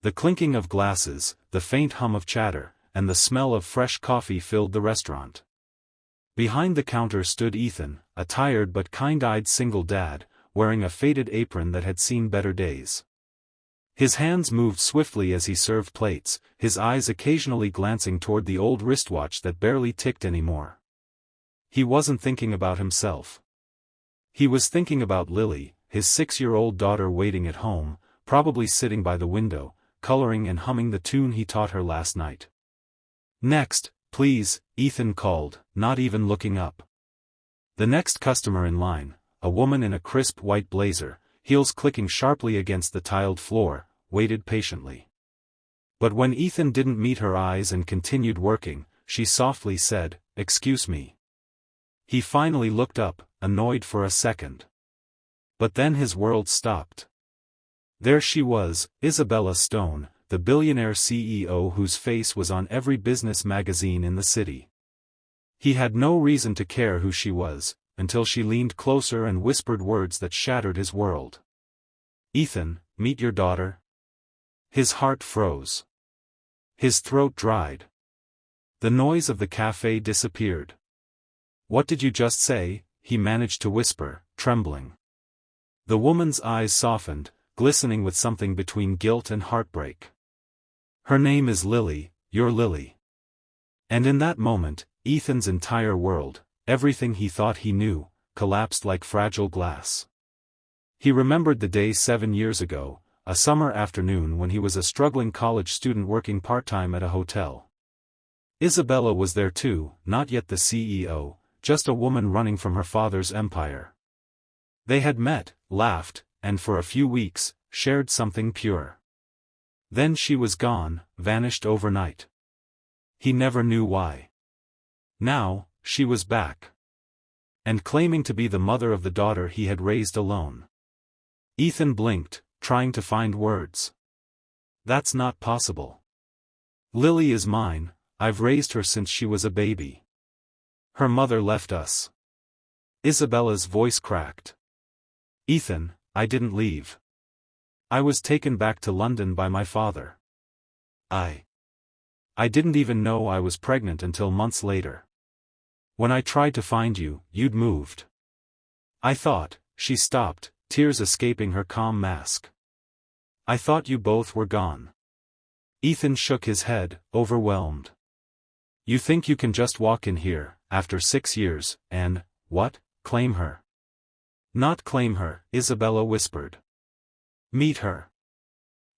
The clinking of glasses, the faint hum of chatter, and the smell of fresh coffee filled the restaurant. Behind the counter stood Ethan, a tired but kind-eyed single dad, wearing a faded apron that had seen better days. His hands moved swiftly as he served plates, his eyes occasionally glancing toward the old wristwatch that barely ticked anymore. He wasn't thinking about himself. He was thinking about Lily, his 6-year-old daughter waiting at home, probably sitting by the window, coloring and humming the tune he taught her last night. "Next, please," Ethan called, not even looking up. The next customer in line, a woman in a crisp white blazer, heels clicking sharply against the tiled floor, waited patiently. But when Ethan didn't meet her eyes and continued working, she softly said, "Excuse me." He finally looked up, annoyed for a second. But then his world stopped. There she was, Isabella Stone, the billionaire CEO whose face was on every business magazine in the city. He had no reason to care who she was, until she leaned closer and whispered words that shattered his world. "Ethan, meet your daughter." His heart froze. His throat dried. The noise of the cafe disappeared. "What did you just say?" he managed to whisper, trembling. The woman's eyes softened, glistening with something between guilt and heartbreak. "Her name is Lily, your Lily." And in that moment, Ethan's entire world, everything he thought he knew, collapsed like fragile glass. He remembered the day 7 years ago, a summer afternoon when he was a struggling college student working part-time at a hotel. Isabella was there too, not yet the CEO, just a woman running from her father's empire. They had met, laughed, and for a few weeks, shared something pure. Then she was gone, vanished overnight. He never knew why. Now, she was back. And claiming to be the mother of the daughter he had raised alone. Ethan blinked, trying to find words. "That's not possible. Lily is mine, I've raised her since she was a baby. Her mother left us." Isabella's voice cracked. "Ethan, I didn't leave. I was taken back to London by my father. I didn't even know I was pregnant until months later. When I tried to find you, you'd moved. I thought," she stopped, tears escaping her calm mask. "I thought you both were gone." Ethan shook his head, overwhelmed. "You think you can just walk in here, after 6 years, and, what, claim her?" "Not claim her," Isabella whispered. "Meet her."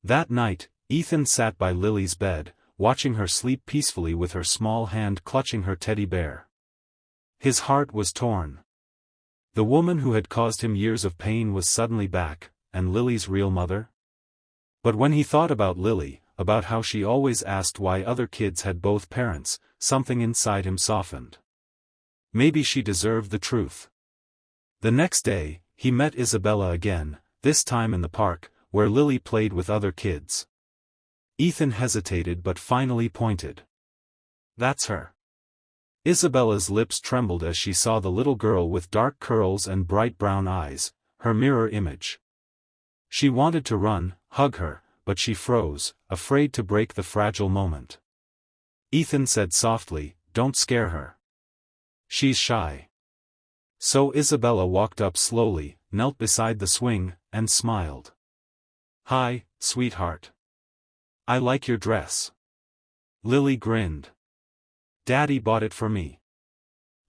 That night, Ethan sat by Lily's bed, watching her sleep peacefully with her small hand clutching her teddy bear. His heart was torn. The woman who had caused him years of pain was suddenly back, and Lily's real mother? But when he thought about Lily, about how she always asked why other kids had both parents, something inside him softened. Maybe she deserved the truth. The next day, he met Isabella again, this time in the park, where Lily played with other kids. Ethan hesitated but finally pointed. "That's her." Isabella's lips trembled as she saw the little girl with dark curls and bright brown eyes, her mirror image. She wanted to run, hug her, but she froze, afraid to break the fragile moment. Ethan said softly, "Don't scare her. She's shy." So Isabella walked up slowly, knelt beside the swing, and smiled. "Hi, sweetheart. I like your dress." Lily grinned. "Daddy bought it for me."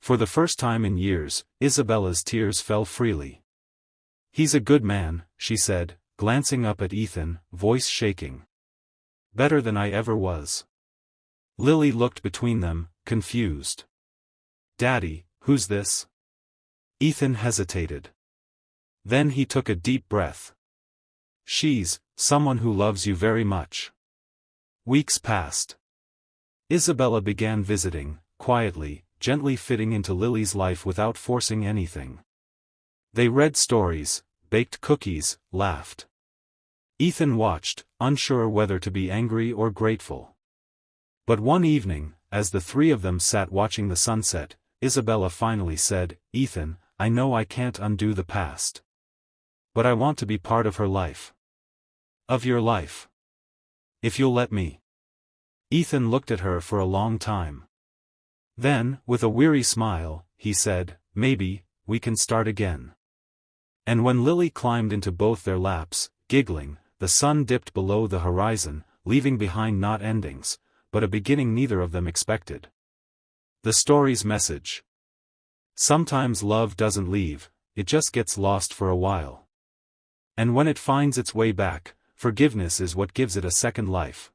For the first time in years, Isabella's tears fell freely. "He's a good man," she said, glancing up at Ethan, voice shaking. "Better than I ever was." Lily looked between them, confused. "Daddy, who's this?" Ethan hesitated. Then he took a deep breath. "She's someone who loves you very much." Weeks passed. Isabella began visiting, quietly, gently fitting into Lily's life without forcing anything. They read stories, baked cookies, laughed. Ethan watched, unsure whether to be angry or grateful. But one evening, as the three of them sat watching the sunset, Isabella finally said, "Ethan, I know I can't undo the past. But I want to be part of her life. Of your life." If you'll let me. Ethan looked at her for a long time. Then, with a weary smile, he said, maybe, we can start again. And when Lily climbed into both their laps, giggling, the sun dipped below the horizon, leaving behind not endings, but a beginning neither of them expected. The story's message. Sometimes love doesn't leave, it just gets lost for a while. And when it finds its way back, forgiveness is what gives it a second life.